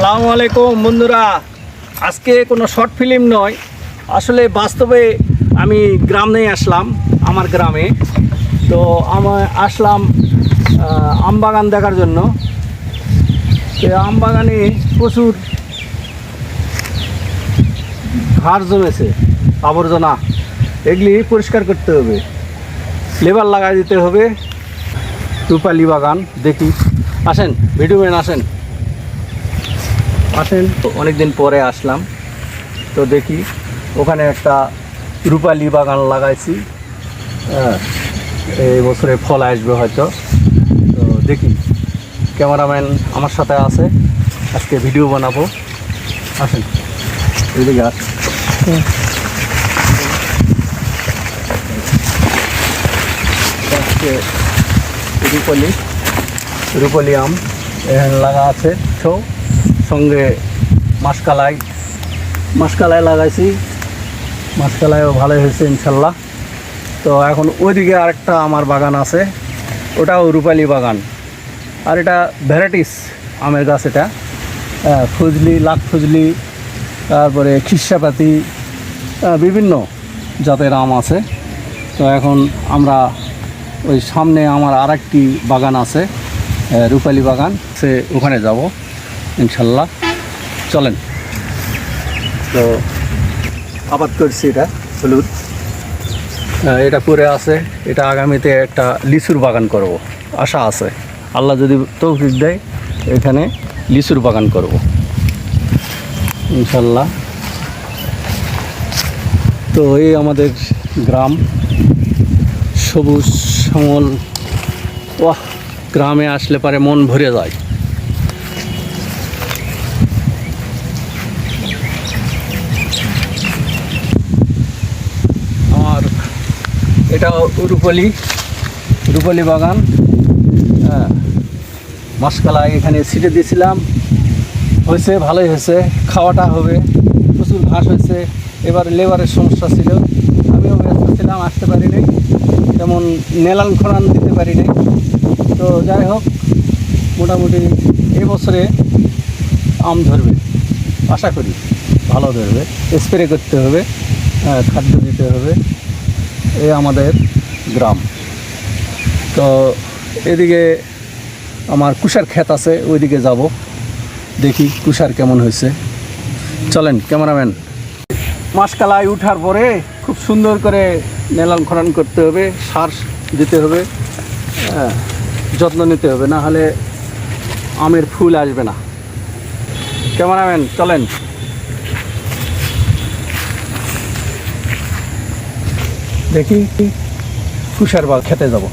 আসসালামু আলাইকুম বন্ধুরা। আজকে কোনো শর্ট ফিল্ম নয়, আসলে বাস্তবে আমি গ্রামে আসলাম, আমার গ্রামে। তো আসলাম আম বাগান দেখার জন্য। তো আম বাগানে প্রচুর ঘাস জমেছে, আবর্জনা, এগুলি পরিষ্কার করতে হবে, লেবার লাগাই দিতে হবে। রূপালী বাগান দেখি, আসেন ভিডিও ম্যান, আসেন। অনেক দিন পরে আসলাম, তো দেখি ওখানে একটা রূপালী বাগান লাগাইছি। এই বছরে ফল আসবে হয়তো। তো দেখি, ক্যামেরাম্যান আমার সাথে আছে, আজকে ভিডিও বানাবো। আসেন এদিকে, আসেন। আজকে রূপালী আম এখানে লাগা আছে, সঙ্গে মাসকালাই লাগাইছি, মাসকালাইও ভালোই হয়েছে ইনশাল্লাহ। তো এখন ওইদিকে আরেকটা আমার বাগান আছে, ওটাও রূপালী বাগান। আর এটা ভ্যারাইটিস আমের গাছ, এটা ফজলি, লাখ ফজলি, তারপরে খিসাপাতি, বিভিন্ন জাতের আম আছে। তো এখন আমরা ওই সামনে আমার আরেকটি বাগান আছে, রূপালী বাগান, ওখানে যাব ইনশাল্লাহ। চলেন। তো আবাদ করছি, এটা হলুদ, এটা করে আছে। এটা আগামীতে একটা লিচুর বাগান করব, আশা আছে, আল্লাহ যদি তৌফিক দেয় এখানে লিচুর বাগান করব ইনশাল্লাহ। তো এই আমাদের গ্রাম, সবুজ শ্যামল, ওয়াহ, গ্রামে আসলে পারে মন ভরে যায়। আর এটা রূপালী বাগান, মাসকালাই এখানে ছিটে দিয়েছিলাম, হয়েছে, ভালোই হয়েছে, খাওয়াটা হবে। প্রচুর ঘাস হয়েছে, এবার লেবারের সমস্যা ছিল, আমিও ব্যস্ত ছিলাম, আসতে পারি নাই, তেমন নেলান খরান দিতে পারি নাই। তো যাই হোক, মোটামুটি এই বছরে আম ধরবে, আশা করি ভালো ধরবে। স্প্রে করতে হবে, খাদ্য দিতে হবে। এই আমাদের গ্রাম। তো এদিকে আমার কুশার ক্ষেত আছে, ওইদিকে যাব, দেখি কুশার কেমন হয়েছে। চলেন ক্যামেরাম্যান। মাসকালাই উঠার পরে খুব সুন্দর করে নেলান খনন করতে হবে, সার দিতে হবে, যত্ন নিতে হবে, না হলে আমের ফুল আসবে না। ক্যামেরাম্যান চলেন। দেখি কুশার বাগ খেতে যাব।